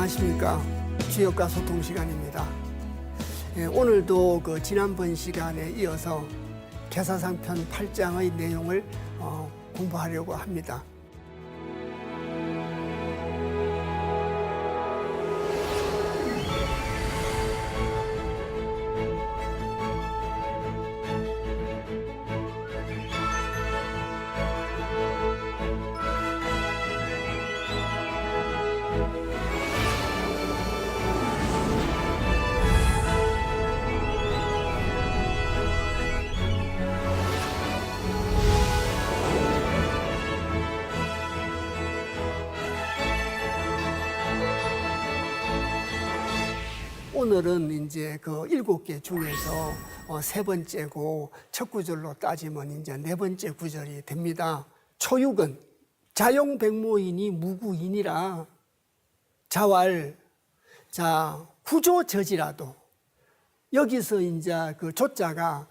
안녕하십니까. 주역과 소통 시간입니다. 오늘도 지난번 시간에 이어서 계사상편 8장의 내용을 공부하려고 합니다. 오늘은 이제 그 7개 중에서 세 번째고 첫 구절로 따지면 이제 네 번째 구절이 됩니다. 초육은 자용백모이니 무구이니라. 자왈, 구조저지라도. 여기서 이제 그 조자가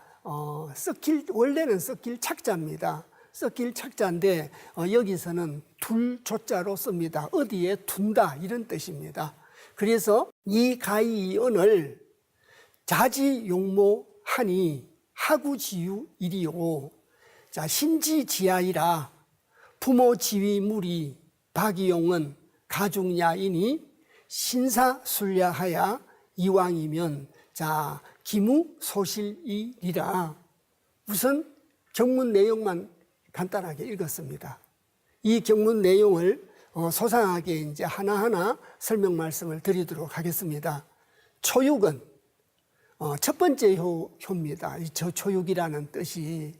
원래는 썩길 착자입니다. 썩길 착자인데 여기서는 둘 조자로 씁니다. 어디에 둔다 이런 뜻입니다. 그래서 이 가이언을 자지용모하니 하구지유이리요. 신지지하이라. 부모지위무리 박이용은 가중야이니 신사술야하야 이왕이면 기무소실이리라. 우선 경문 내용만 간단하게 읽었습니다. 이 경문 내용을 소상하게 이제 하나하나 설명 말씀을 드리도록 하겠습니다. 초육은 첫 번째 효입니다. 이 초육이라는 뜻이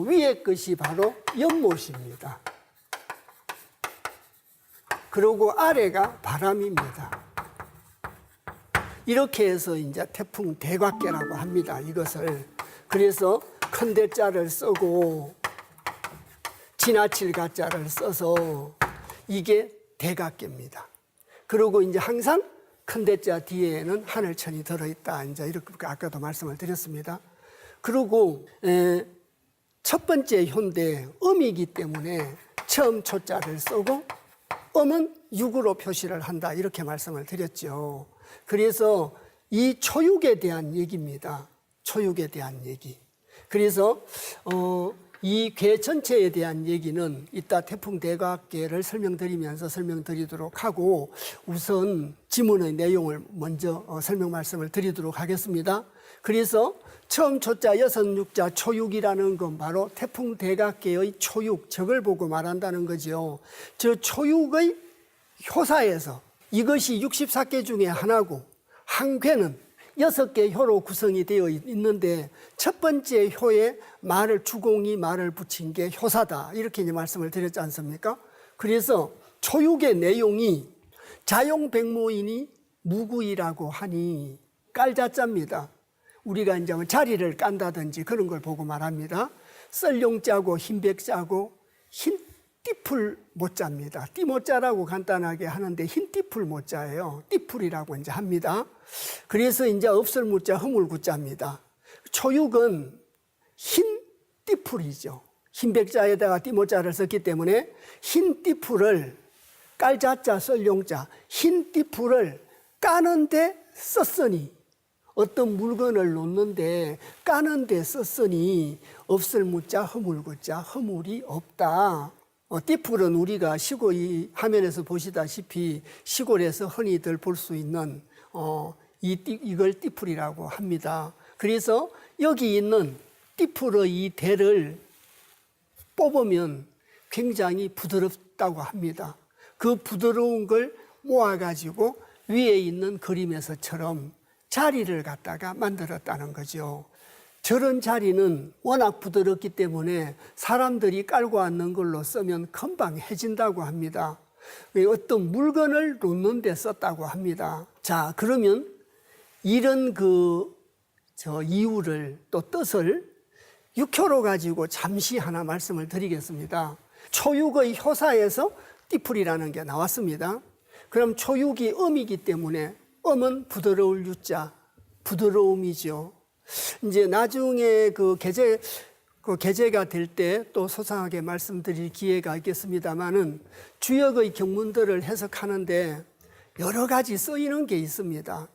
위의 것이 바로 연못입니다. 그리고 아래가 바람입니다. 이렇게 해서 이제 태풍 대각계라고 합니다. 이것을. 그래서 큰 대자를 쓰고 지나칠 가자를 써서 이게 대각계입니다. 그리고 이제 항상 큰 대자 뒤에는 하늘천이 들어있다. 이제 이렇게 아까도 말씀을 드렸습니다. 그리고 첫 번째 효인데 음이기 때문에 처음 초자를 쓰고 음은 육으로 표시를 한다. 이렇게 말씀을 드렸죠. 그래서 이 초육에 대한 얘기입니다. 초육에 대한 얘기. 그래서 이 궤 전체에 대한 얘기는 이따 태풍 대각계를 설명드리도록 하고 우선 지문의 내용을 먼저 설명 말씀을 드리도록 하겠습니다. 그래서 처음 초자 여섯육자 초육이라는 건 바로 태풍 대각계의 초육, 적을 보고 말한다는 거죠. 저 초육의 효사에서 이것이 64개 중에 하나고 한 궤는 6개 효로 구성이 되어 있는데 첫 번째 효에 주공이 말을 붙인 게 효사다. 이렇게 이제 말씀을 드렸지 않습니까? 그래서 초육의 내용이 자용백모이니 무구이라고 하니 깔자자입니다. 우리가 이제 자리를 깐다든지 그런 걸 보고 말합니다. 썰용자고 흰백자고 흰띠풀 모자입니다. 띠모자라고 간단하게 하는데 흰띠풀 모자예요. 띠풀이라고 이제 합니다. 그래서 이제 없을무자 허물구자입니다. 초육은 흰 띠풀이죠. 흰백자에다가 띠모자를 썼기 때문에 흰 띠풀을 깔자자 썰용자 흰 띠풀을 까는데 썼으니 어떤 물건을 놓는데 까는데 썼으니 없을무자 허물구자 허물이 없다. 띠풀은 우리가 시골 이 화면에서 보시다시피 시골에서 흔히들 볼 수 있는 이걸 띠풀이라고 합니다. 그래서 여기 있는 띠풀의 이 대를 뽑으면 굉장히 부드럽다고 합니다. 그 부드러운 걸 모아가지고 위에 있는 그림에서처럼 자리를 갖다가 만들었다는 거죠. 저런 자리는 워낙 부드럽기 때문에 사람들이 깔고 앉는 걸로 쓰면 금방 해진다고 합니다. 어떤 물건을 놓는 데 썼다고 합니다. 자, 그러면 이런 이유를 또 뜻을 육효로 가지고 잠시 하나 말씀을 드리겠습니다. 초육의 효사에서 띠풀이라는 게 나왔습니다. 그럼 초육이 음이기 때문에 음은 부드러울 유자, 부드러움이죠. 이제 나중에 게재가 될 때 또 소상하게 말씀드릴 기회가 있겠습니다만은 주역의 경문들을 해석하는데 여러 가지 쓰이는 게 있습니다.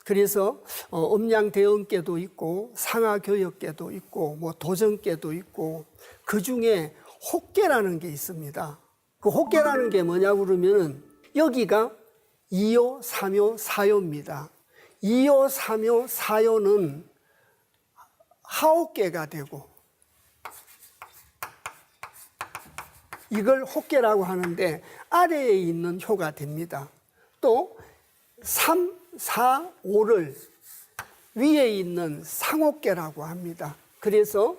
그래서 음양대응계도 있고 상하교역계도 있고 뭐 도전계도 있고 그중에 혹계라는 게 있습니다. 그 혹계라는 게 뭐냐고 그러면 여기가 2요, 3요, 4요입니다. 2요, 3요, 4요는 하옥계가 되고 이걸 혹계라고 하는데 아래에 있는 효가 됩니다. 또 3, 4, 5를 위에 있는 상옥계라고 합니다. 그래서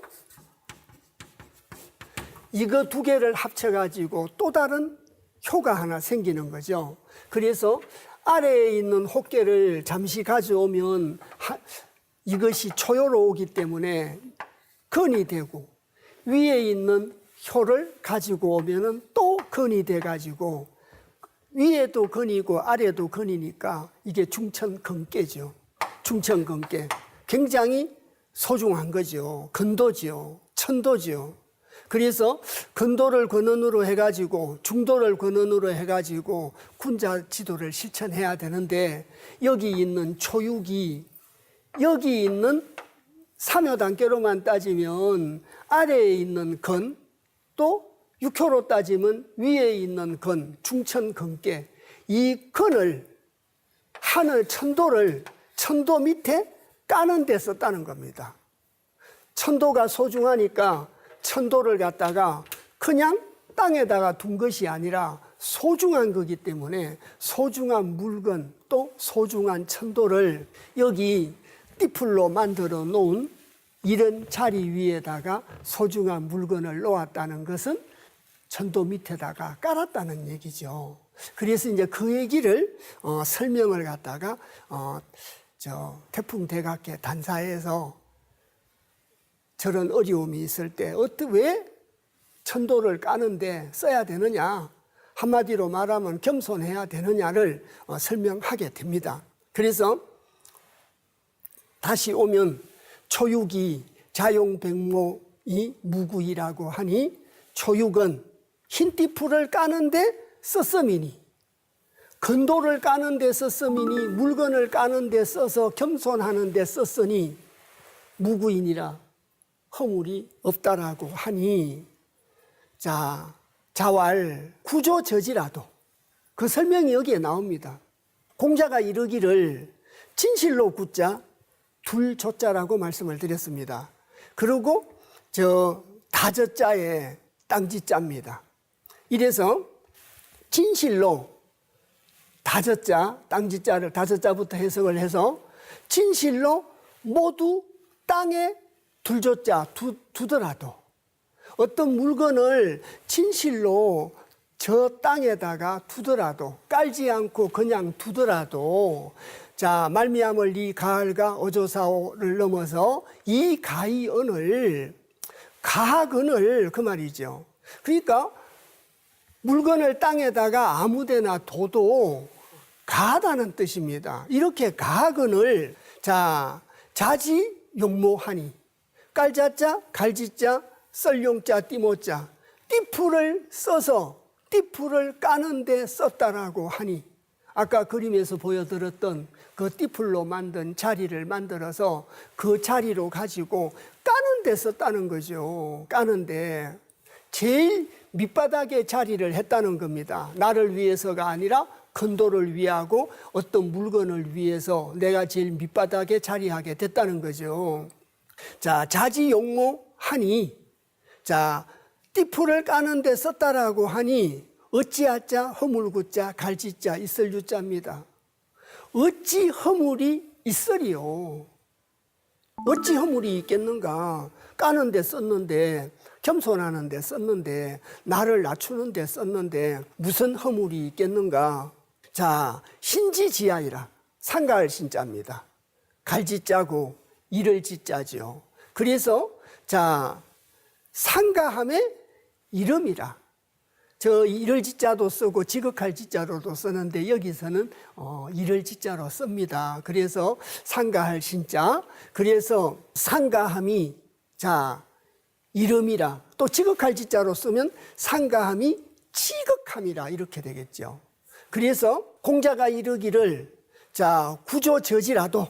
이거 두 개를 합쳐가지고 또 다른 효가 하나 생기는 거죠. 그래서 아래에 있는 혹계를 잠시 가져오면 이것이 초효로 오기 때문에 건이 되고 위에 있는 효를 가지고 오면은 또 건이 돼가지고 위에도 건이고 아래도 건이니까 이게 중천건계죠. 중천건계. 굉장히 소중한 거죠. 건도죠. 천도죠. 그래서 건도를 근원으로 해가지고 중도를 근원으로 해가지고 군자 지도를 실천해야 되는데 여기 있는 초육이 여기 있는 삼효단계로만 따지면 아래에 있는 건 또 육효로 따지면 위에 있는 건 중천건계 이 건을 하늘 천도를 천도 밑에 까는 데 썼다는 겁니다. 천도가 소중하니까 천도를 갖다가 그냥 땅에다가 둔 것이 아니라 소중한 거기 때문에 소중한 물건 또 소중한 천도를 여기 띠풀로 만들어 놓은 이런 자리 위에다가 소중한 물건을 놓았다는 것은 천도 밑에다가 깔았다는 얘기죠. 그래서 이제 그 얘기를 설명을 갖다가 태풍대각계 단사에서 저런 어려움이 있을 때 왜 천도를 까는데 써야 되느냐 한마디로 말하면 겸손해야 되느냐를 설명하게 됩니다. 그래서 다시 오면 초육이 자용백모이 무구이라고 하니 초육은 흰띠풀을 까는데 썼음이니 건도를 까는데 썼음이니 물건을 까는데 써서 겸손하는 데 썼으니 무구인이라 허물이 없다라고 하니 자왈 구조저지라도 그 설명이 여기에 나옵니다. 공자가 이르기를 진실로 구자 둘 조자라고 말씀을 드렸습니다. 그리고 다저자에 땅지자입니다. 이래서 진실로 다저자 땅지자를 다저자부터 해석을 해서 진실로 모두 땅에 둘조자 두더라도 어떤 물건을 진실로 저 땅에다가 두더라도 깔지 않고 그냥 두더라도 말미암을 이 가을과 어조사오를 넘어서 이 가이언을 가학언을 그 말이죠. 그러니까 물건을 땅에다가 아무데나 둬도 가하다는 뜻입니다. 이렇게 가학언을 자지용모하니 깔자자 갈지자 썰용자 띠모자 띠풀을 써서 띠풀을 까는데 썼다라고 하니 아까 그림에서 보여드렸던 그 띠풀로 만든 자리를 만들어서 그 자리로 가지고 까는 데 썼다는 거죠. 까는데 제일 밑바닥에 자리를 했다는 겁니다. 나를 위해서가 아니라 건도를 위하고 어떤 물건을 위해서 내가 제일 밑바닥에 자리하게 됐다는 거죠. 자지용모하니 띠풀을 까는 데 썼다라고 하니 어찌하자 허물구자 갈지자 있을유자입니다. 어찌 허물이 있으리요. 어찌 허물이 있겠는가. 까는 데 썼는데 겸손하는 데 썼는데 나를 낮추는 데 썼는데 무슨 허물이 있겠는가. 신지지하이라 상가할 신자입니다. 갈지자고 이를 지자죠. 그래서 상가함의 이름이라 이를 지자도 쓰고 지극할 지자로도 쓰는데 여기서는 이를 지자로 씁니다. 그래서 상가할 신자. 그래서 상가함이 이름이라 또 지극할 지자로 쓰면 상가함이 지극함이라 이렇게 되겠죠. 그래서 공자가 이르기를 자 구조저지라도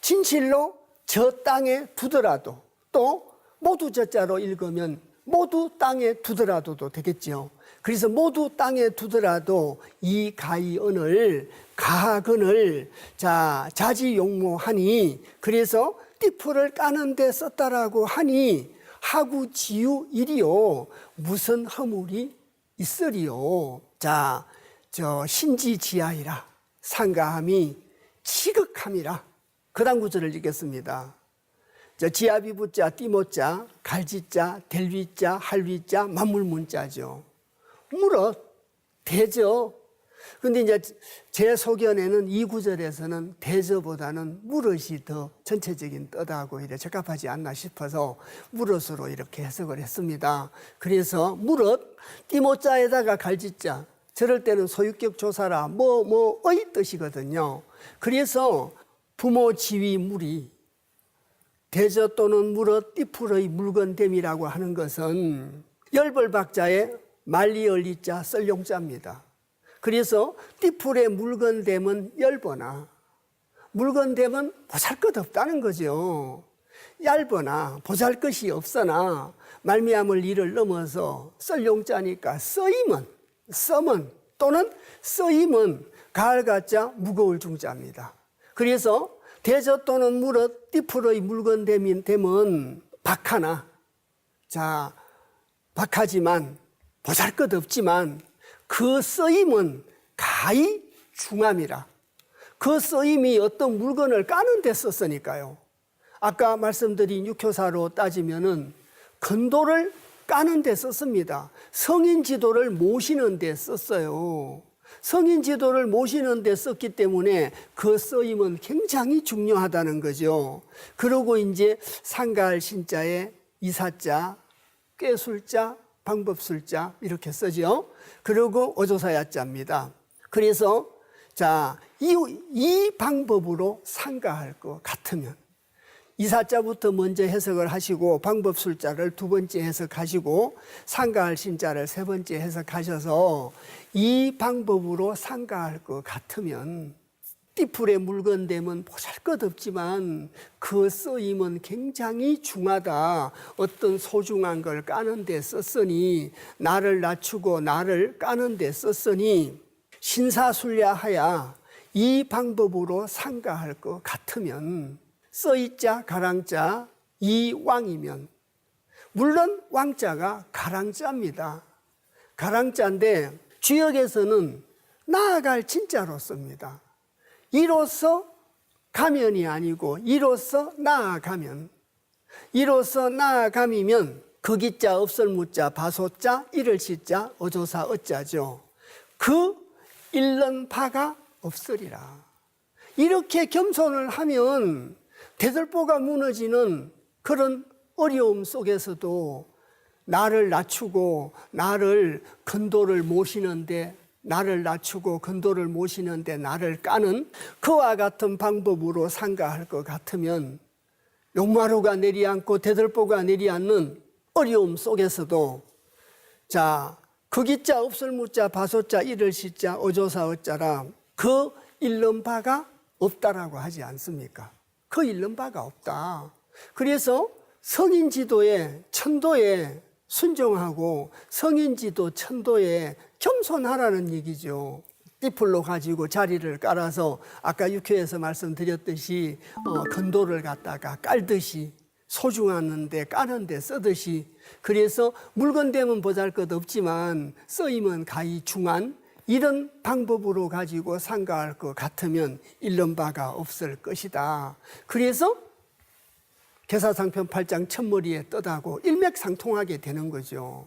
진실로 저 땅에 두더라도 또 모두 저자로 읽으면 모두 땅에 두더라도도 되겠죠. 그래서 모두 땅에 두더라도 이 가이언을 가학언을 자 자지용모하니 그래서 띠풀을 까는 데 썼다라고 하니 하구지유 일이요 무슨 허물이 있으리요. 자, 저 신지지하이라 상가함이 지극함이라. 그 다음 구절을 읽겠습니다. 저 지아비부자, 띠모자, 갈지자, 델위자, 할위자, 만물문자죠. 물어, 대저. 근데 이제 제 소견에는 이 구절에서는 대저보다는 무릇이 더 전체적인 뜻하고 이래 적합하지 않나 싶어서 무릇으로 이렇게 해석을 했습니다. 그래서 무릇, 띠모자에다가 갈지자, 저럴 때는 소유격 조사라 뭐의 뜻이거든요. 그래서 부모 지위 물이 대저 또는 무릇 띠풀의 물건됨이라고 하는 것은 열벌박자의 말리얼리자 썰용자입니다. 그래서 띠풀의 물건됨은 열거나 물건됨은 보잘것없다는 거죠. 얇거나 보잘것이 없으나 말미암을 일을 넘어서 썰용자니까 썸은 또는 쓰임은 가을가짜 무거울 중자입니다. 그래서 대저 또는 무릇 띠풀의 물건됨은 박하나 자 박하지만 보잘것없지만 그 쓰임은 가히 중함이라. 그 쓰임이 어떤 물건을 까는 데 썼으니까요. 아까 말씀드린 육효사로 따지면은 건도를 까는 데 썼습니다. 성인 지도를 모시는 데 썼어요. 성인 지도를 모시는 데 썼기 때문에 그 쓰임은 굉장히 중요하다는 거죠. 그리고 이제 상가할 신자에 이사자, 꾀술자, 방법술자 이렇게 쓰죠. 그리고 어조사야자입니다. 그래서 자, 이 방법으로 상가할 것 같으면 이사자부터 먼저 해석을 하시고 방법술자를 두 번째 해석하시고 상가할 신자를 세 번째 해석하셔서 이 방법으로 상가할 것 같으면 띠풀의 물건됨은 보잘것없지만 그 쓰임은 굉장히 중하다. 어떤 소중한 걸 까는 데 썼으니 나를 낮추고 나를 까는 데 썼으니 신사술야하야 이 방법으로 상가할 것 같으면 써이자 가랑자 이 왕이면 물론 왕자가 가랑자입니다. 가랑자인데 주역에서는 나아갈 진짜로 씁니다. 이로써 가면이 아니고 이로써 나아가면 이로써 나아감이면 거기자 없설무자 바소자 이를시자 어조사 어자죠. 그 잃는 바가 없으리라. 이렇게 겸손을 하면 대들보가 무너지는 그런 어려움 속에서도 나를 낮추고 나를 근도를 모시는데 나를 낮추고 근도를 모시는데 나를 까는 그와 같은 방법으로 상가할 것 같으면 용마루가 내리앉고 대들보가 내리앉는 어려움 속에서도 자 거기자 없을무자 바소자 이를시자 어조사 어자라 그 잃는 바가 없다라고 하지 않습니까? 그 잃는 바가 없다. 그래서 성인지도에 천도에 순종하고 성인지도 천도에 겸손하라는 얘기죠. 띠풀로 가지고 자리를 깔아서 아까 육회에서 말씀드렸듯이 건도를 갖다가 깔듯이 소중하는데 까는데 쓰듯이 그래서 물건되면 보잘것없지만 쓰임은 가히 중한 이런 방법으로 가지고 상가할 것 같으면 잃는 바가 없을 것이다. 그래서 계사상편 8장 첫머리에 뜻하고 일맥상통하게 되는 거죠.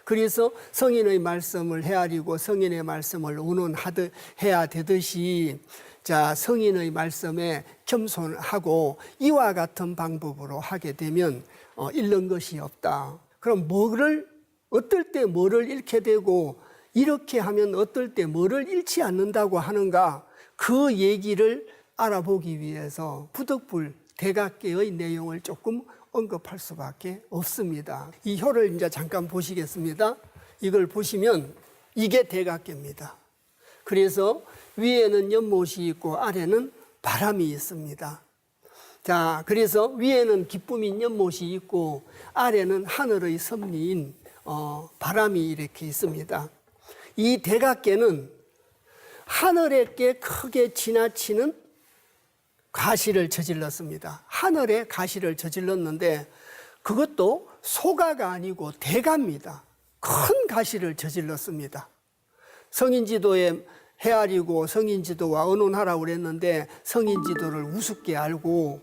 그래서 성인의 말씀을 헤아리고 성인의 말씀을 운운해야 되듯이 자 성인의 말씀에 겸손하고 이와 같은 방법으로 하게 되면 잃는 것이 없다. 그럼 어떨 때 뭐를 잃게 되고 이렇게 하면 어떨 때 뭐를 잃지 않는다고 하는가 그 얘기를 알아보기 위해서 부득불 대각계의 내용을 조금 언급할 수밖에 없습니다. 이 효를 이제 잠깐 보시겠습니다. 이걸 보시면 이게 대각계입니다. 그래서 위에는 연못이 있고 아래는 바람이 있습니다. 자, 그래서 위에는 기쁨인 연못이 있고 아래는 하늘의 섭리인 바람이 이렇게 있습니다. 이 대각계는 하늘에게 크게 지나치는 가시를 저질렀습니다. 하늘에 가시를 저질렀는데 그것도 소가가 아니고 대가입니다. 큰 가시를 저질렀습니다. 성인지도에 헤아리고 성인지도와 의논하라고 그랬는데 성인지도를 우습게 알고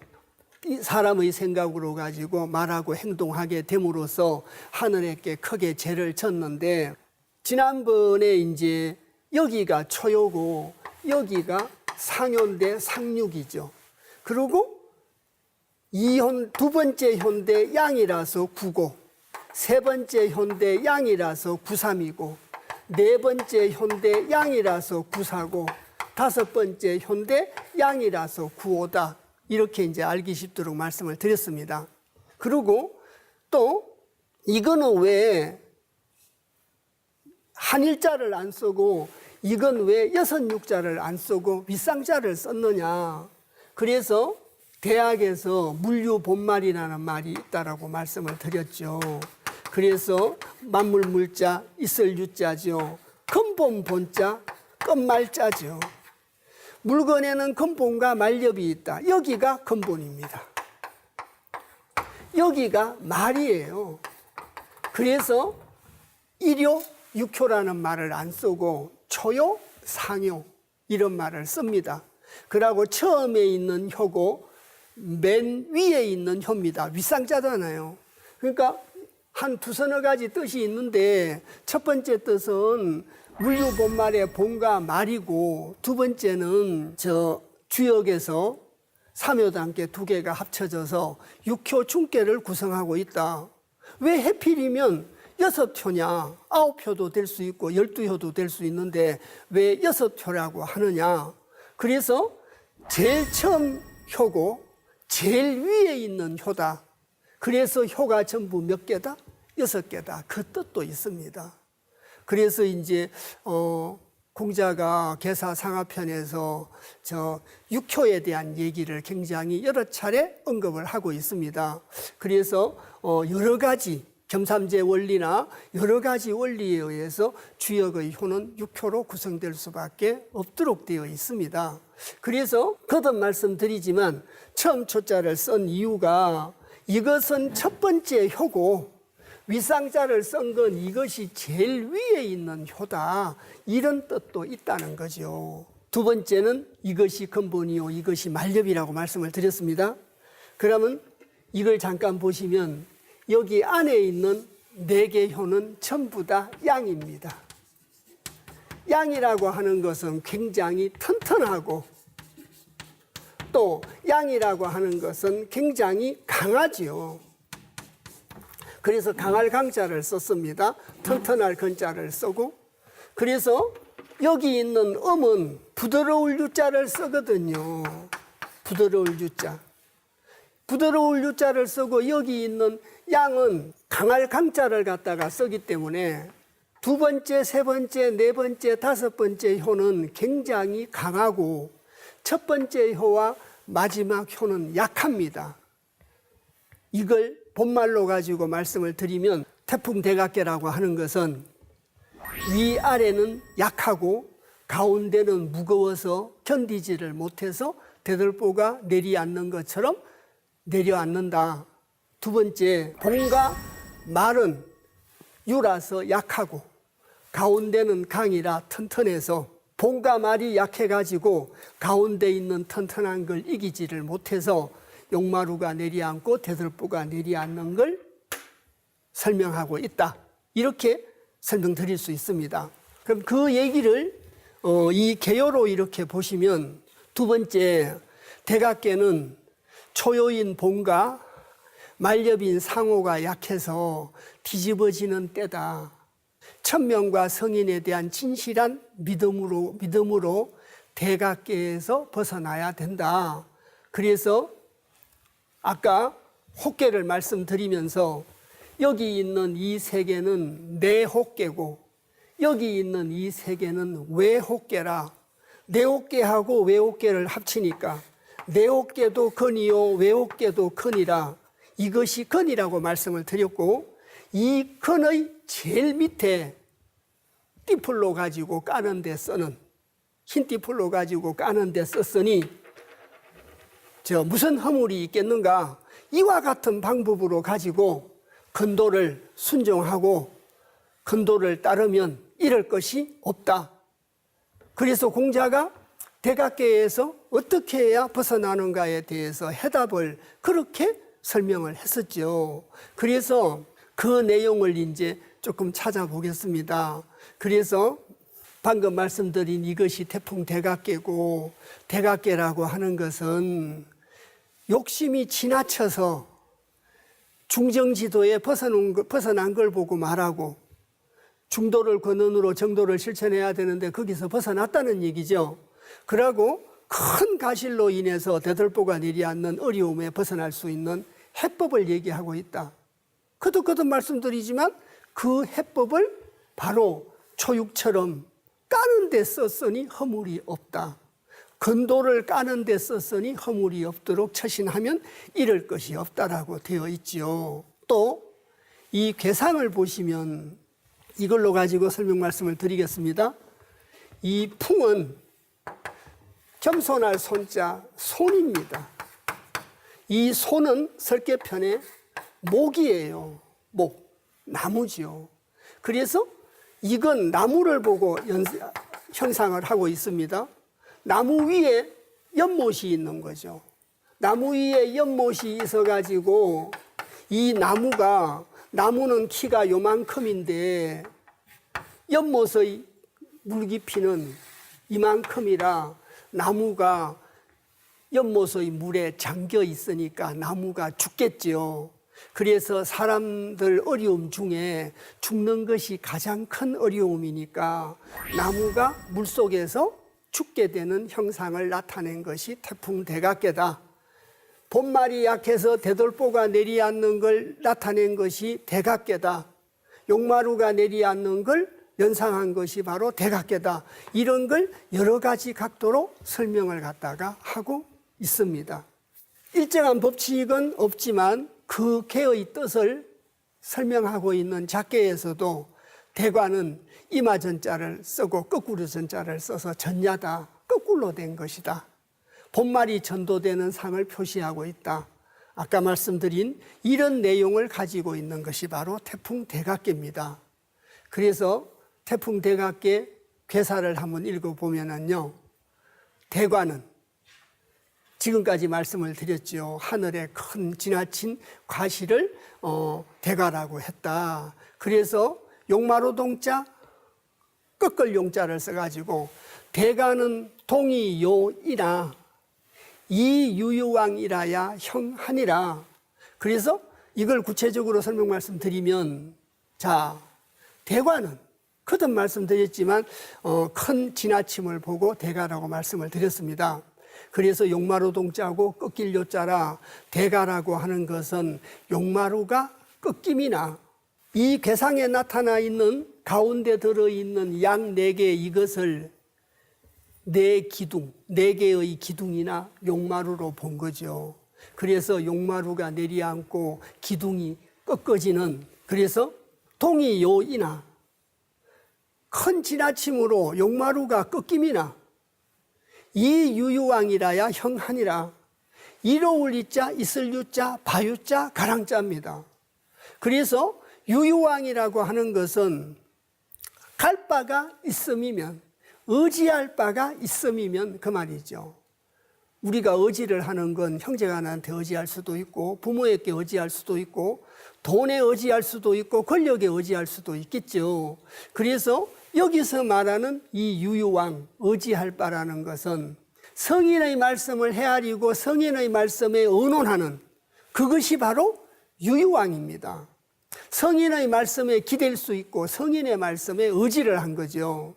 사람의 생각으로 가지고 말하고 행동하게 됨으로써 하늘에게 크게 죄를 졌는데, 지난번에 이제 여기가 초요고 여기가 상요인데 상육이죠. 그리고 두 번째 현대 양이라서 구고, 세 번째 현대 양이라서 구삼이고, 네 번째 현대 양이라서 구사고, 다섯 번째 현대 양이라서 구오다. 이렇게 이제 알기 쉽도록 말씀을 드렸습니다. 그리고 또 이거는 왜 한일자를 안 쓰고 이건 왜 여섯육자를 안 쓰고 윗상자를 썼느냐. 그래서 대학에서 물류본말이라는 말이 있다라고 말씀을 드렸죠. 그래서 만물물자 있을유자죠. 근본 본자 끝말자죠. 물건에는 근본과 말렵이 있다. 여기가 근본입니다. 여기가 말이에요. 그래서 일요, 육효라는 말을 안 쓰고 초요, 상요 이런 말을 씁니다. 그리고 처음에 있는 효고 맨 위에 있는 효입니다. 윗상자잖아요. 그러니까 한 두서너 가지 뜻이 있는데 첫 번째 뜻은 물류본말의 본과 말이고, 두 번째는 저 주역에서 삼효도 함께 두 개가 합쳐져서 육효 충계를 구성하고 있다. 왜 해필이면 6효냐, 9효도 될 수 있고 12효도 될 수 있는데 왜 6효라고 하느냐. 그래서 제일 처음 효고 제일 위에 있는 효다. 그래서 효가 전부 몇 개다? 6개다. 그 뜻도 있습니다. 그래서 이제 공자가 계사상하편에서 저 육효에 대한 얘기를 굉장히 여러 차례 언급을 하고 있습니다. 그래서 여러 가지 겸삼제 원리나 여러 가지 원리에 의해서 주역의 효는 육효로 구성될 수밖에 없도록 되어 있습니다. 그래서 거듭 말씀드리지만 처음 초자를 쓴 이유가 이것은 첫 번째 효고 윗상자를 쓴 건 이것이 제일 위에 있는 효다. 이런 뜻도 있다는 거죠. 두 번째는 이것이 근본이요 이것이 말렵이라고 말씀을 드렸습니다. 그러면 이걸 잠깐 보시면 여기 안에 있는 4개 효는 전부 다 양입니다. 양이라고 하는 것은 굉장히 튼튼하고 또 양이라고 하는 것은 굉장히 강하지요. 그래서 강할 강자를 썼습니다. 튼튼할 근자를 쓰고, 그래서 여기 있는 음은 부드러울 유자를 쓰거든요. 부드러울 유자. 부드러울 유자를 쓰고 여기 있는 양은 강할 강자를 갖다가 쓰기 때문에 두 번째, 세 번째, 네 번째, 다섯 번째 효는 굉장히 강하고 첫 번째 효와 마지막 효는 약합니다. 이걸 본말로 가지고 말씀을 드리면 태풍대각계라고 하는 것은 위아래는 약하고 가운데는 무거워서 견디지를 못해서 대들보가 내리앉는 것처럼 내려앉는다. 두 번째, 본과 말은 유라서 약하고 가운데는 강이라 튼튼해서 본과 말이 약해가지고 가운데 있는 튼튼한 걸 이기지를 못해서 용마루가 내리앉고 대들보가 내리앉는 걸 설명하고 있다. 이렇게 설명드릴 수 있습니다. 그럼 그 얘기를 이 개요로 이렇게 보시면 두 번째, 대각계는 초요인 본과 말렵인 상호가 약해서 뒤집어지는 때다. 천명과 성인에 대한 진실한 믿음으로 대각계에서 벗어나야 된다. 그래서 아까 혹계를 말씀드리면서 여기 있는 이 세 개는 내혹계고 여기 있는 이 세 개는 외옥계라. 내옥계하고 외옥계를 합치니까 내옥계도 근이요 외옥계도 근이라. 이것이 근이라고 말씀을 드렸고, 이 근의 제일 밑에 띠풀로 가지고 까는 데 쓰는, 흰 띠풀로 가지고 까는 데 썼으니 무슨 허물이 있겠는가? 이와 같은 방법으로 가지고 근도를 순종하고 근도를 따르면 이럴 것이 없다. 그래서 공자가 대각계에서 어떻게 해야 벗어나는가에 대해서 해답을 그렇게 설명을 했었죠. 그래서 그 내용을 이제 조금 찾아보겠습니다. 그래서 방금 말씀드린 이것이 태풍 대각계고, 대각계라고 하는 것은 욕심이 지나쳐서 중정지도에 벗어난 걸 보고 말하고, 중도를 권원으로 정도를 실천해야 되는데 거기서 벗어났다는 얘기죠. 그러고 큰 가실로 인해서 대들보가 내리앉는 어려움에 벗어날 수 있는 해법을 얘기하고 있다. 거듭 말씀드리지만 그 해법을 바로 초육처럼 까는 데 썼으니 허물이 없다. 근도를 까는 데 썼으니 허물이 없도록 처신하면 이럴 것이 없다라고 되어 있지요. 또 이 괴상을 보시면 이걸로 가지고 설명 말씀을 드리겠습니다. 이 풍은 겸손할 손자 손입니다. 이 손은 설계편에 목이에요. 목, 나무지요. 그래서 이건 나무를 보고 형상을 하고 있습니다. 나무 위에 연못이 있는 거죠. 나무 위에 연못이 있어가지고 이 나무는 키가 요만큼인데 연못의 물 깊이는 이만큼이라 나무가 연못의 물에 잠겨 있으니까 나무가 죽겠지요. 그래서 사람들 어려움 중에 죽는 것이 가장 큰 어려움이니까 나무가 물속에서 죽게 되는 형상을 나타낸 것이 태풍 대각계다. 봄말이 약해서 대돌보가 내리앉는 걸 나타낸 것이 대각계다. 용마루가 내리앉는 걸 연상한 것이 바로 대각계다. 이런 걸 여러 가지 각도로 설명을 갖다가 하고 있습니다. 일정한 법칙은 없지만 그 개의 뜻을 설명하고 있는 작계에서도 대관은 이마전자를 쓰고 거꾸로 전자를 써서 전야다, 거꾸로 된 것이다. 본말이 전도되는 상을 표시하고 있다. 아까 말씀드린 이런 내용을 가지고 있는 것이 바로 태풍 대각계입니다. 그래서 태풍 대각계 괴사를 한번 읽어보면요, 대관은 지금까지 말씀을 드렸죠. 하늘에 큰 지나친 과실을 대가라고 했다. 그래서 용마루동자 꺾을 용자를 써가지고 대가는 동이요이나 이유유왕이라야 형하니라. 그래서 이걸 구체적으로 설명 말씀드리면, 자, 대가는 거듭 말씀드렸지만 큰 지나침을 보고 대가라고 말씀을 드렸습니다. 그래서 용마루 동자고 꺾일 요자라. 대가라고 하는 것은 용마루가 꺾임이나 이 괴상에 나타나 있는 가운데 들어있는 양 4개 이것을 네 개의 기둥이나 용마루로 본 거죠. 그래서 용마루가 내리앉고 기둥이 꺾어지는, 그래서 동이 요이나 큰 지나침으로 용마루가 꺾임이나 이 유유왕이라야 형하니라. 이로울 이자, 있을 유자, 바유자, 가랑자입니다. 그래서 유유왕이라고 하는 것은 갈 바가 있음이면, 의지할 바가 있음이면 그 말이죠. 우리가 의지를 하는 건 형제가 나한테 의지할 수도 있고, 부모에게 의지할 수도 있고, 돈에 의지할 수도 있고, 권력에 의지할 수도 있겠죠. 그래서 여기서 말하는 이 유유왕, 의지할 바라는 것은 성인의 말씀을 헤아리고 성인의 말씀에 의논하는 그것이 바로 유유왕입니다. 성인의 말씀에 기댈 수 있고 성인의 말씀에 의지를 한 거죠.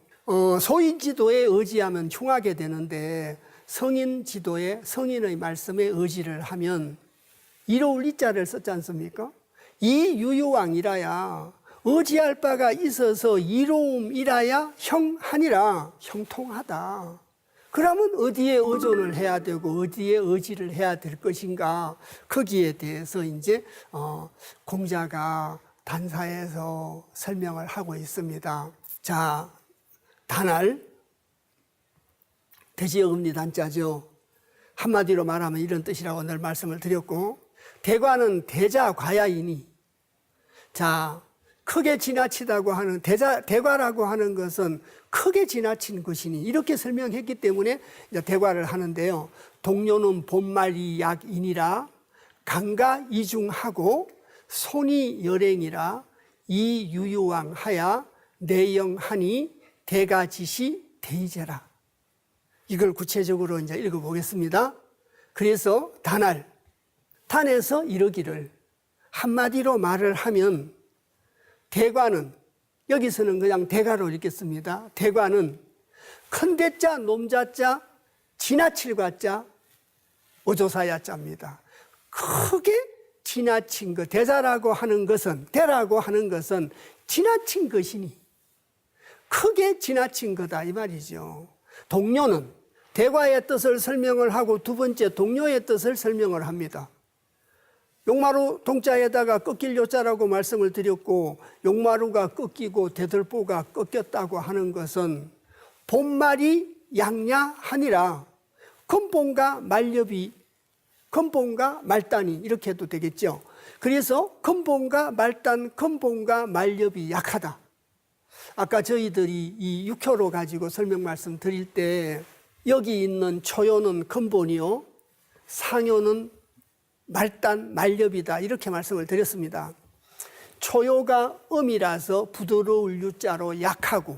소인 지도에 의지하면 흉하게 되는데 성인 지도에 성인의 말씀에 의지를 하면 이로울 이자를 썼지 않습니까? 이 유유왕이라야 의지할 바가 있어서 이로움이라야 형하니라. 형통하다. 그러면 어디에 의존을 해야 되고 어디에 의지를 해야 될 것인가, 거기에 대해서 이제 공자가 단사에서 설명을 하고 있습니다. 자, 단할, 돼지어금니 단자죠. 한마디로 말하면 이런 뜻이라고 늘 말씀을 드렸고, 대과는 대자과야이니, 자, 크게 지나치다고 하는 대과라고 하는 것은 크게 지나친 것이니, 이렇게 설명했기 때문에 이제 대과를 하는데요. 동료는 본말이 약이니라, 강가 이중하고 손이 열행이라, 이유유왕하야 내영하니 대가지시 대이제라. 이걸 구체적으로 이제 읽어보겠습니다. 그래서 단할, 단에서 이러기를, 한마디로 말을 하면 대과는, 여기서는 그냥 대가로 읽겠습니다. 대과는 큰 대자, 놈자자, 지나칠 과자, 어조사야자입니다. 크게 지나친 것, 대자라고 하는 것은, 대라고 하는 것은 지나친 것이니 크게 지나친 거다 이 말이죠. 동료는 대과의 뜻을 설명을 하고 두 번째 동료의 뜻을 설명을 합니다. 용마루 동자에다가 꺾일 요자라고 말씀을 드렸고, 용마루가 꺾이고 대들보가 꺾였다고 하는 것은 본말이 양야하니라, 근본과 말렵이, 근본과 말단이 이렇게 해도 되겠죠. 그래서 근본과 말단, 근본과 말렵이 약하다. 아까 저희들이 이 육효로 가지고 설명 말씀 드릴 때 여기 있는 초효는 근본이요, 상효는 말단, 말렵이다 이렇게 말씀을 드렸습니다. 초효가 음이라서 부드러울 유자로 약하고,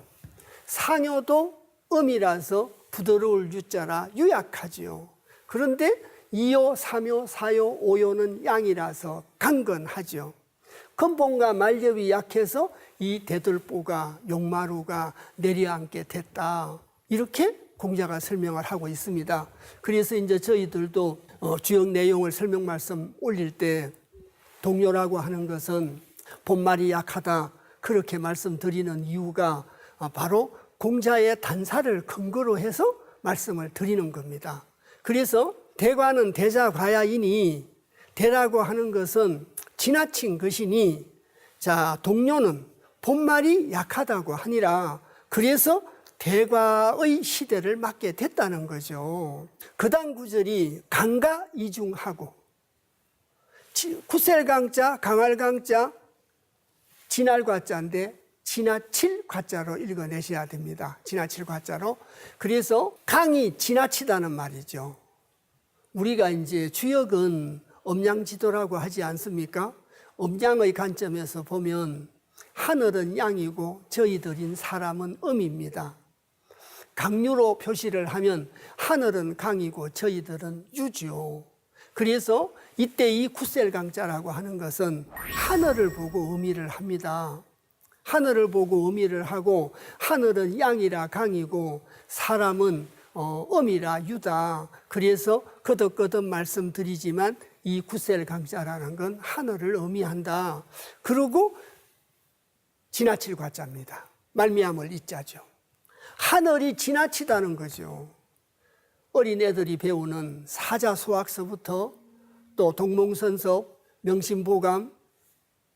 상효도 음이라서 부드러울 유자라 유약하지요. 그런데 2요, 3요, 4요, 5요는 양이라서 강건하죠. 근본과 말렵이 약해서 이 대들보가, 용마루가 내려앉게 됐다. 이렇게 공자가 설명을 하고 있습니다. 그래서 이제 저희들도 주역 내용을 설명 말씀 올릴 때 동료라고 하는 것은 본말이 약하다 그렇게 말씀드리는 이유가 바로 공자의 단사를 근거로 해서 말씀을 드리는 겁니다. 그래서 대과는 대자과야이니, 대라고 하는 것은 지나친 것이니, 자, 동료는 본말이 약하다고 하니라. 그래서 대과의 시대를 맞게 됐다는 거죠. 그 다음 구절이 강가 이중하고, 구셀강자, 강할강자, 진할과자인데 지나칠 과자로 읽어내셔야 됩니다. 지나칠 과자로. 그래서 강이 지나치다는 말이죠. 우리가 이제 주역은 음양지도라고 하지 않습니까? 음양의 관점에서 보면 하늘은 양이고 저희들인 사람은 음입니다. 강유로 표시를 하면 하늘은 강이고 저희들은 유죠. 그래서 이때 이 구셀강자라고 하는 것은 하늘을 보고 의미를 합니다. 하늘을 보고 의미를 하고, 하늘은 양이라 강이고 사람은 음이라 유다. 그래서 거듭거듭 말씀드리지만 이 구셀강자라는 건 하늘을 의미한다. 그리고 지나칠 과자입니다. 말미암을 이자죠. 하늘이 지나치다는 거죠. 어린애들이 배우는 사자수학서부터 또 동몽선섭, 명심보감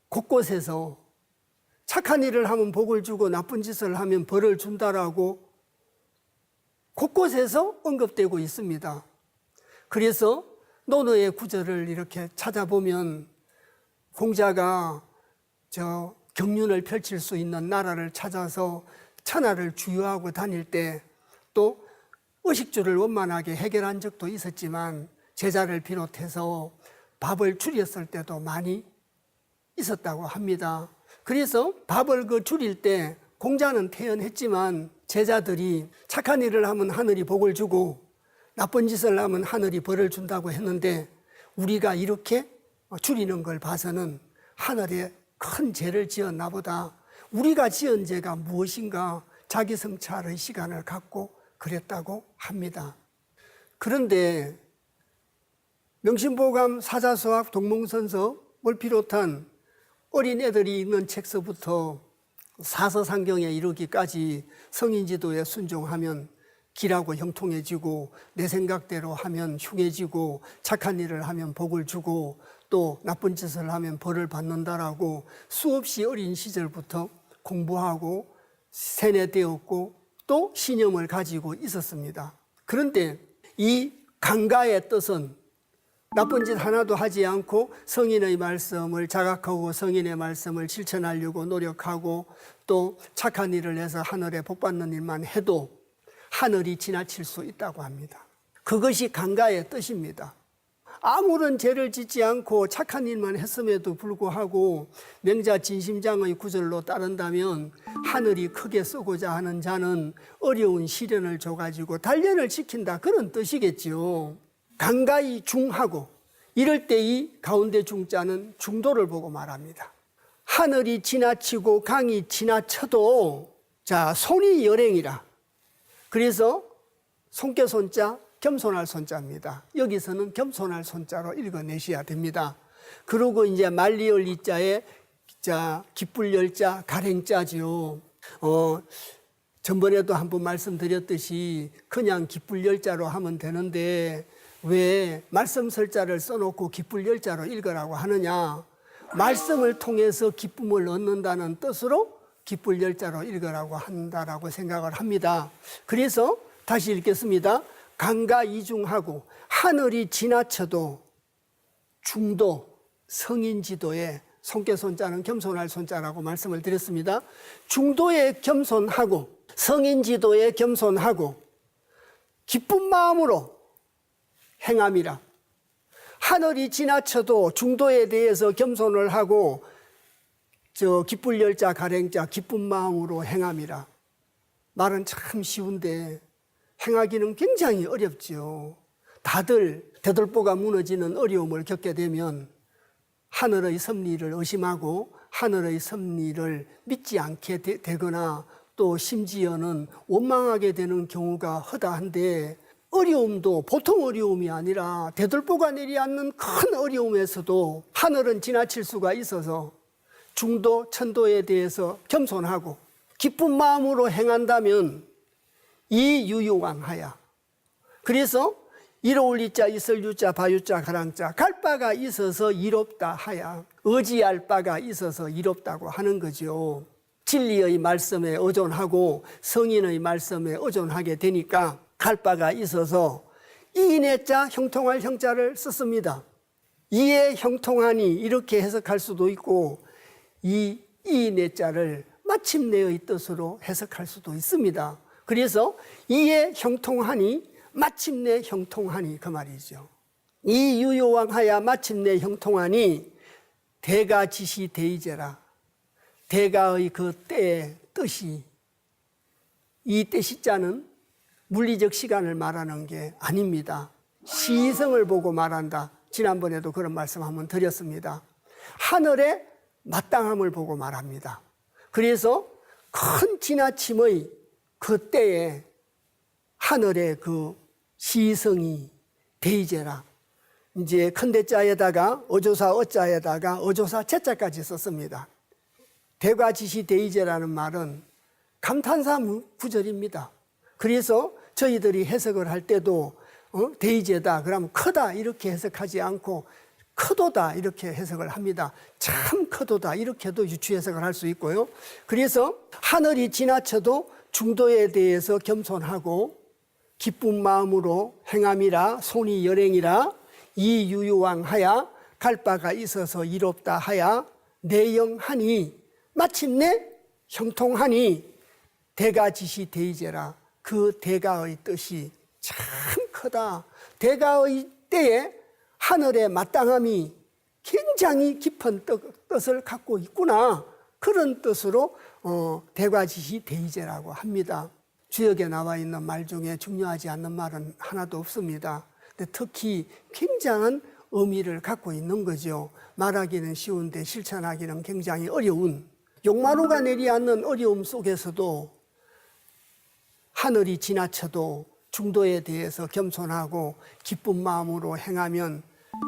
곳곳에서 착한 일을 하면 복을 주고 나쁜 짓을 하면 벌을 준다라고 곳곳에서 언급되고 있습니다. 그래서 논어의 구절을 이렇게 찾아보면 공자가 저 경륜을 펼칠 수 있는 나라를 찾아서 천하를 주유하고 다닐 때 또 의식주를 원만하게 해결한 적도 있었지만 제자를 비롯해서 밥을 줄였을 때도 많이 있었다고 합니다. 그래서 밥을 줄일 때 공자는 태연했지만 제자들이 착한 일을 하면 하늘이 복을 주고 나쁜 짓을 하면 하늘이 벌을 준다고 했는데, 우리가 이렇게 줄이는 걸 봐서는 하늘에 큰 죄를 지었나 보다. 우리가 지은 죄가 무엇인가 자기 성찰의 시간을 갖고 그랬다고 합니다. 그런데 명심보감, 사자수학, 동몽선섭을 비롯한 어린애들이 읽는 책서부터 사서상경에 이르기까지 성인지도에 순종하면 길하고 형통해지고 내 생각대로 하면 흉해지고 착한 일을 하면 복을 주고 또 나쁜 짓을 하면 벌을 받는다라고 수없이 어린 시절부터 공부하고 세뇌되었고 또 신념을 가지고 있었습니다. 그런데 이 강가의 뜻은 나쁜 짓 하나도 하지 않고 성인의 말씀을 자각하고 성인의 말씀을 실천하려고 노력하고 또 착한 일을 해서 하늘에 복 받는 일만 해도 하늘이 지나칠 수 있다고 합니다. 그것이 강가의 뜻입니다. 아무런 죄를 짓지 않고 착한 일만 했음에도 불구하고 명자 진심장의 구절로 따른다면 하늘이 크게 쓰고자 하는 자는 어려운 시련을 줘가지고 단련을 시킨다, 그런 뜻이겠지요. 강가이 중하고, 이럴 때 이 가운데 중자는 중도를 보고 말합니다. 하늘이 지나치고 강이 지나쳐도 자 손이 열행이라. 그래서 손께 손자, 겸손할 손자입니다. 여기서는 겸손할 손자로 읽어내셔야 됩니다. 그리고 이제 말리을 이자에 자 기쁠 열자 가랭자지요. 전번에도 한번 말씀드렸듯이 그냥 기쁠 열자로 하면 되는데 왜 말씀 설자를 써놓고 기쁠 열자로 읽으라고 하느냐. 말씀을 통해서 기쁨을 얻는다는 뜻으로 기쁠 열자로 읽으라고 한다라고 생각을 합니다. 그래서 다시 읽겠습니다. 강가 이중하고 하늘이 지나쳐도 중도 성인지도에 손께 손자는 겸손할 손자라고 말씀을 드렸습니다. 중도에 겸손하고 성인지도에 겸손하고 기쁜 마음으로 행함이라. 하늘이 지나쳐도 중도에 대해서 겸손을 하고 저 기쁠 열자 가랭자 기쁜 마음으로 행함이라. 말은 참 쉬운데 행하기는 굉장히 어렵죠. 다들 대들보가 무너지는 어려움을 겪게 되면 하늘의 섭리를 의심하고 하늘의 섭리를 믿지 않게 되거나 또 심지어는 원망하게 되는 경우가 허다한데, 어려움도 보통 어려움이 아니라 대들보가 내리앉는 큰 어려움에서도 하늘은 지나칠 수가 있어서 중도, 천도에 대해서 겸손하고 기쁜 마음으로 행한다면 이 유유왕하야. 그래서 이로울 이자 있을 유자 바유자 가랑자 갈 바가 있어서 이롭다 하야. 의지할 바가 있어서 이롭다고 하는 거죠. 진리의 말씀에 의존하고 성인의 말씀에 의존하게 되니까 갈 바가 있어서 이인의자 형통할 형자를 썼습니다. 이에 형통하니 이렇게 해석할 수도 있고 이 이인의자를 마침내의 뜻으로 해석할 수도 있습니다. 그래서 이에 형통하니 마침내 형통하니 그 말이죠. 이 유효왕하야 마침내 형통하니 대가지시 대이제라. 대가의 그 때의 뜻이, 이 때시자는 물리적 시간을 말하는 게 아닙니다. 시성을 보고 말한다. 지난번에도 그런 말씀 한번 드렸습니다. 하늘의 마땅함을 보고 말합니다. 그래서 큰 지나침의 그 때에 하늘의 그 시성이 대이제라. 이제 큰 대자에다가 어조사 어자에다가 어조사 제자까지 썼습니다. 대가지시 대이제라는 말은 감탄사 구절입니다. 그래서 저희들이 해석을 할 때도 대이제다 그러면 크다 이렇게 해석하지 않고 크도다 이렇게 해석을 합니다. 참 크도다 이렇게도 유추 해석을 할 수 있고요. 그래서 하늘이 지나쳐도 중도에 대해서 겸손하고 기쁜 마음으로 행함이라. 손이 열행이라. 이유유왕하야. 갈 바가 있어서 이롭다 하야. 내영하니 마침내 형통하니 대가지시 대이제라. 그 대가의 뜻이 참 크다. 대가의 때에 하늘의 마땅함이 굉장히 깊은 뜻을 갖고 있구나. 그런 뜻으로 대가지시 대이제라고 합니다. 주역에 나와 있는 말 중에 중요하지 않는 말은 하나도 없습니다. 근데 특히 굉장한 의미를 갖고 있는 거죠. 말하기는 쉬운데 실천하기는 굉장히 어려운, 용마루가 내리앉는 어려움 속에서도 하늘이 지나쳐도 중도에 대해서 겸손하고 기쁜 마음으로 행하면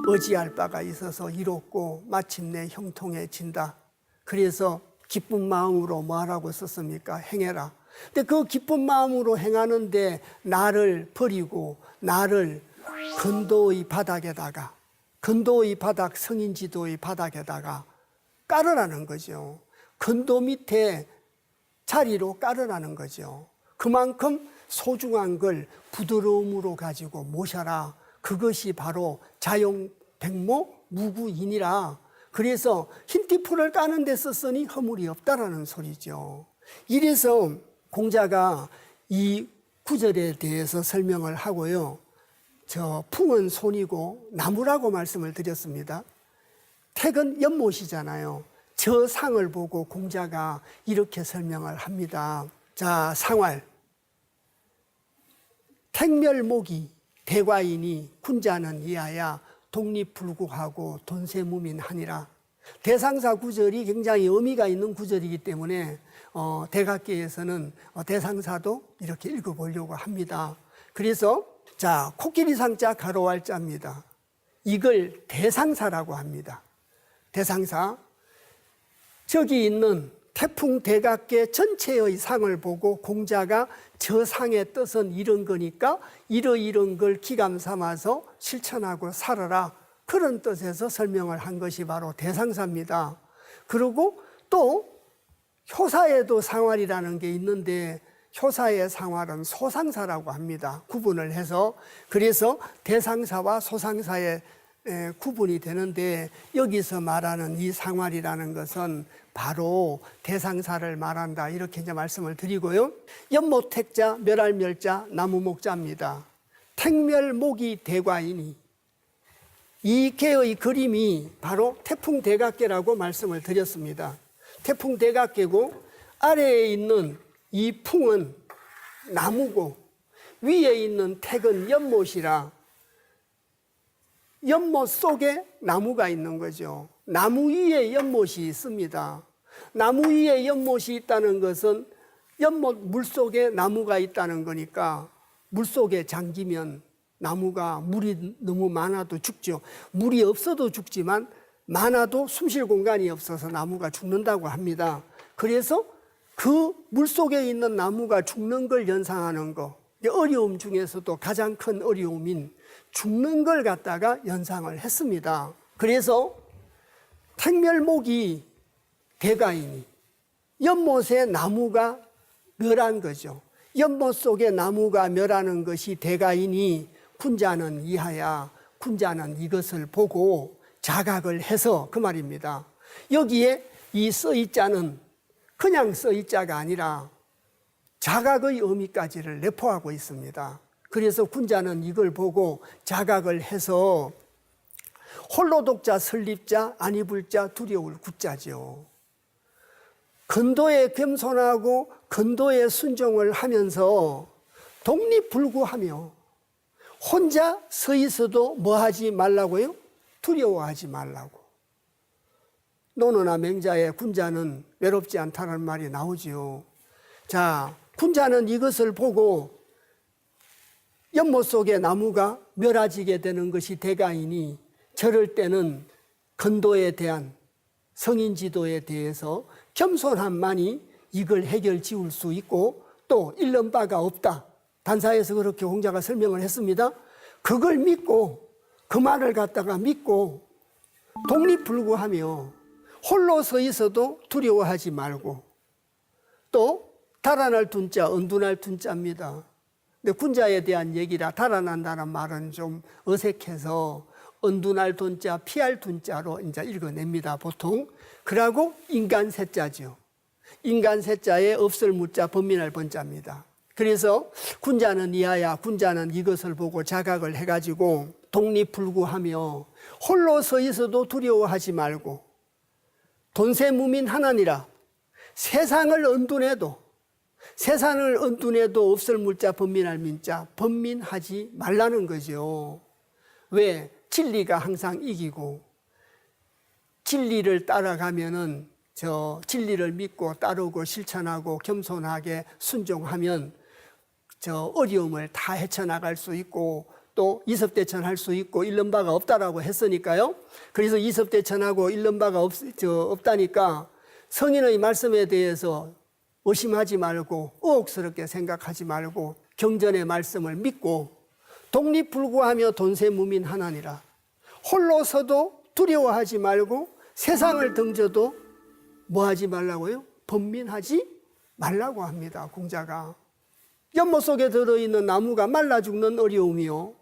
의지할 바가 있어서 이롭고 마침내 형통해진다. 그래서 기쁜 마음으로 뭐 하라고 썼습니까? 행해라. 근데 그 기쁜 마음으로 행하는데 나를 버리고 나를 근도의 바닥에다가, 근도의 바닥, 성인지도의 바닥에다가 깔으라는 거죠. 근도 밑에 자리로 깔으라는 거죠. 그만큼 소중한 걸 부드러움으로 가지고 모셔라. 그것이 바로 자용백모 무구인이라. 그래서 흰띠풀을 까는 데 썼으니 허물이 없다라는 소리죠. 이래서 공자가 이 구절에 대해서 설명을 하고요. 저 풍은 손이고 나무라고 말씀을 드렸습니다. 택은 연못이잖아요. 저 상을 보고 공자가 이렇게 설명을 합니다. 자, 상활. 택멸목이 대과인이 군자는 이하야 독립불구하고 돈세무민하니라. 대상사 구절이 굉장히 의미가 있는 구절이기 때문에 대각계에서는 대상사도 이렇게 읽어보려고 합니다. 그래서 자, 코끼리 상자 가로할 자입니다. 이걸 대상사라고 합니다. 대상사. 저기 있는 태풍 대각계 전체의 상을 보고 공자가 저 상의 뜻은 이런 거니까 이런 걸 기감 삼아서 실천하고 살아라. 그런 뜻에서 설명을 한 것이 바로 대상사입니다. 그리고 또 효사에도 상활이라는 게 있는데 효사의 상활은 소상사라고 합니다. 구분을 해서. 그래서 대상사와 소상사의 구분이 되는데 여기서 말하는 이 상활이라는 것은 바로 대상사를 말한다. 이렇게 이제 말씀을 드리고요. 연못택자, 멸할멸자, 나무목자입니다. 택멸목이 대과이니 이 개의 그림이 바로 태풍대각계라고 말씀을 드렸습니다. 태풍대각계고 아래에 있는 이 풍은 나무고 위에 있는 택은 연못이라 연못 속에 나무가 있는 거죠. 나무 위에 연못이 있습니다. 나무 위에 연못이 있다는 것은 연못 물속에 나무가 있다는 거니까 물속에 잠기면 나무가 물이 너무 많아도 죽죠. 물이 없어도 죽지만 많아도 숨쉴 공간이 없어서 나무가 죽는다고 합니다. 그래서 그 물속에 있는 나무가 죽는 걸 연상하는 거, 어려움 중에서도 가장 큰 어려움인 죽는 걸 갖다가 연상을 했습니다. 그래서 택멸목이 대가이니 연못에 나무가 멸한 거죠. 연못 속에 나무가 멸하는 것이 대가이니 군자는 이하야. 군자는 이것을 보고 자각을 해서 그 말입니다. 여기에 이 써있자는 그냥 써있자가 아니라 자각의 의미까지를 내포하고 있습니다. 그래서 군자는 이걸 보고 자각을 해서 홀로 독자, 설립자, 안이불자, 두려울 구자죠. 근도에 겸손하고 근도에 순종을 하면서 독립불구하며 혼자 서 있어도 뭐 하지 말라고요? 두려워하지 말라고. 노노나 맹자의 군자는 외롭지 않다는 말이 나오지요. 자, 군자는 이것을 보고 연못 속에 나무가 멸하지게 되는 것이 대가이니 저럴 때는 근도에 대한 성인지도에 대해서 겸손함만이 이걸 해결 지을 수 있고 또 잃는 바가 없다. 단사에서 그렇게 공자가 설명을 했습니다. 그걸 믿고 그 말을 갖다가 믿고 독립불구하며 홀로 서 있어도 두려워하지 말고 또 달아날 둔자, 은둔할 둔자입니다. 근데 군자에 대한 얘기라 달아난다는 말은 좀 어색해서 은둔할 둔자, 피할 둔자로 이제 읽어냅니다, 보통. 그러고 인간세자죠. 인간세자에 없을 무자, 번민할 번자입니다. 그래서 군자는 이하야, 군자는 이것을 보고 자각을 해가지고 독립불구하며 홀로 서 있어도 두려워하지 말고 돈세무민 하나니라. 세상을 은둔해도 없을 물자, 번민할 민자, 번민하지 말라는 거죠. 왜? 진리가 항상 이기고 진리를 따라가면은 진리를 믿고 따르고 실천하고 겸손하게 순종하면 어려움을 다 헤쳐나갈 수 있고 또 이섭대천할 수 있고 잃는 바가 없다라고 했으니까요. 그래서 이섭대천하고 잃는 바가 없다니까 성인의 말씀에 대해서 의심하지 말고 의혹스럽게 생각하지 말고 경전의 말씀을 믿고 독립불구하며 돈세무민하나니라. 홀로서도 두려워하지 말고 세상을 등져도 뭐하지 말라고요? 번민하지 말라고 합니다. 공자가. 연못 속에 들어있는 나무가 말라 죽는 어려움이요,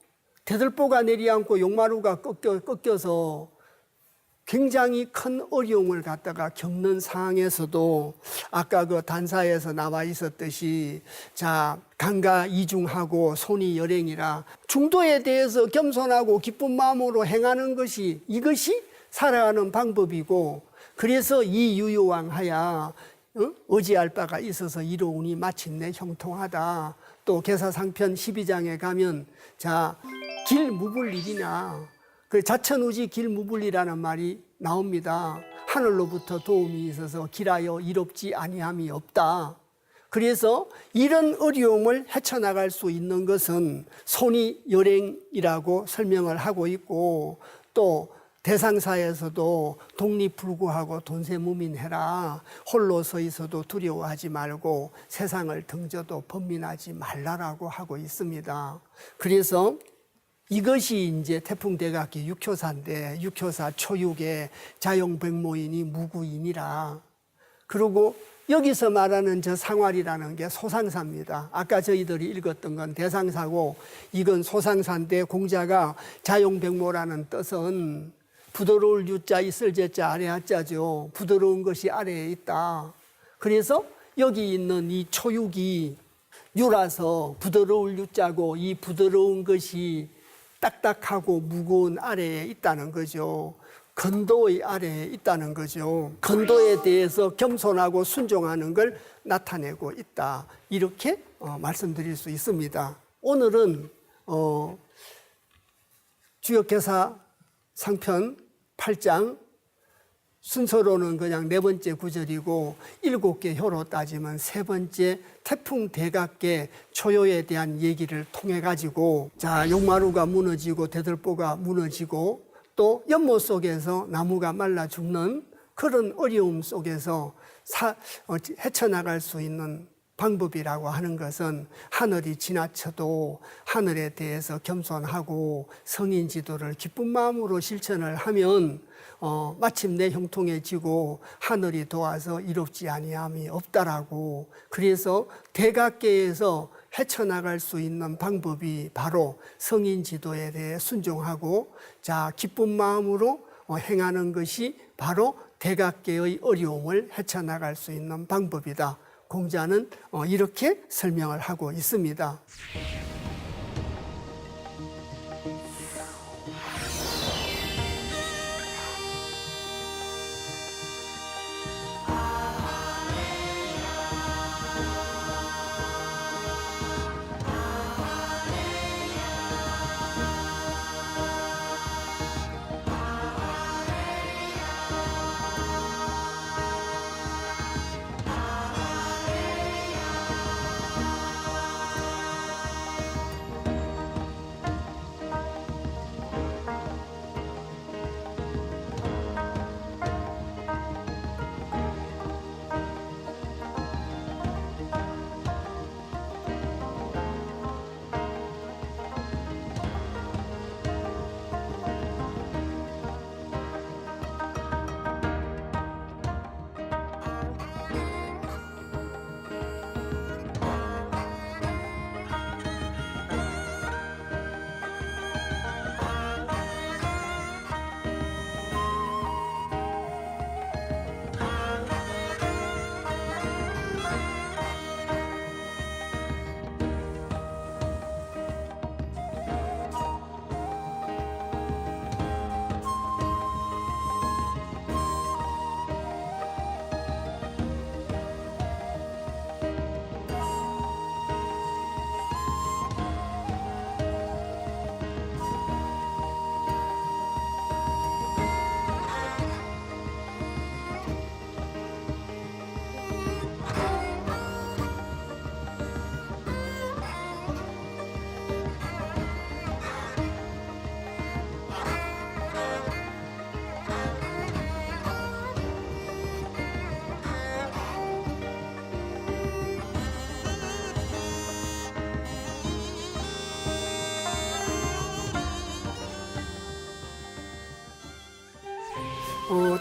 대들보가 내리앉고 용마루가 꺾여서 굉장히 큰 어려움을 갖다가 겪는 상황에서도 아까 그 단사에서 나와 있었듯이 자, 강가 이중하고 손이 열행이라 중도에 대해서 겸손하고 기쁜 마음으로 행하는 것이 이것이 살아가는 방법이고, 그래서 이 유효왕하야 의지할 바가 있어서 이로우니 마침내 형통하다. 또 계사상편 12장에 가면 자, 길무불일이나 그 자천우지 길무불이라는 말이 나옵니다. 하늘로부터 도움이 있어서 길하여 이롭지 아니함이 없다. 그래서 이런 어려움을 헤쳐나갈 수 있는 것은 손이 열행이라고 설명을 하고 있고, 또 대상사에서도 독립불구하고 돈세무민해라. 홀로 서 있어도 두려워하지 말고 세상을 등져도 번민하지 말라라고 하고 있습니다. 그래서 이것이 이제 태풍대각기 육효사인데, 육효사 초육에 자용백모이니 무구이니라. 그리고 여기서 말하는 저 상활이라는 게 소상사입니다. 아까 저희들이 읽었던 건 대상사고, 이건 소상사인데 공자가 자용백모라는 뜻은 부드러울 유자 있을 제자 아래 하자죠. 부드러운 것이 아래에 있다. 그래서 여기 있는 이 초육이 유라서 부드러울 유자고, 이 부드러운 것이 딱딱하고 무거운 아래에 있다는 거죠. 건도의 아래에 있다는 거죠. 건도에 대해서 겸손하고 순종하는 걸 나타내고 있다. 이렇게 말씀드릴 수 있습니다. 오늘은 주역개사 상편 8장 순서로는 그냥 4번째 구절이고 7개 효로 따지면 3번째 태풍 대각계 초요에 대한 얘기를 통해 가지고, 자, 용마루가 무너지고 대들보가 무너지고 또 연못 속에서 나무가 말라 죽는 그런 어려움 속에서 헤쳐나갈 수 있는 방법이라고 하는 것은 하늘이 지나쳐도 하늘에 대해서 겸손하고 성인 지도를 기쁜 마음으로 실천을 하면 마침내 형통해지고 하늘이 도와서 이롭지 아니함이 없다라고. 그래서 대각계에서 헤쳐나갈 수 있는 방법이 바로 성인 지도에 대해 순종하고 자, 기쁜 마음으로 행하는 것이 바로 대각계의 어려움을 헤쳐나갈 수 있는 방법이다. 공자는 이렇게 설명을 하고 있습니다.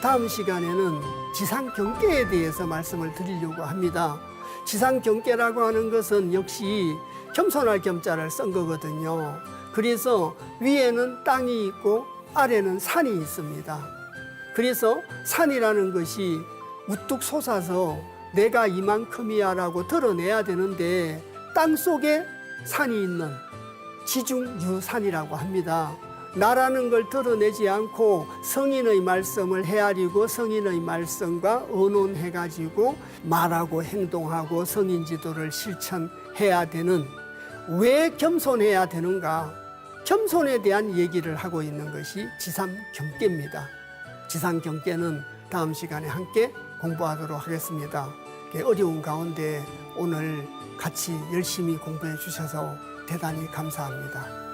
다음 시간에는 지상경계에 대해서 말씀을 드리려고 합니다. 지상경계라고 하는 것은 역시 겸손할 겸자를 쓴 거거든요. 그래서 위에는 땅이 있고 아래는 산이 있습니다. 그래서 산이라는 것이 우뚝 솟아서 내가 이만큼이야라고 드러내야 되는데 땅속에 산이 있는 지중유산이라고 합니다. 나라는 걸 드러내지 않고 성인의 말씀을 헤아리고 성인의 말씀과 의논해가지고 말하고 행동하고 성인 지도를 실천해야 되는, 왜 겸손해야 되는가? 겸손에 대한 얘기를 하고 있는 것이 지상경계입니다. 지상경계는 다음 시간에 함께 공부하도록 하겠습니다. 어려운 가운데 오늘 같이 열심히 공부해 주셔서 대단히 감사합니다.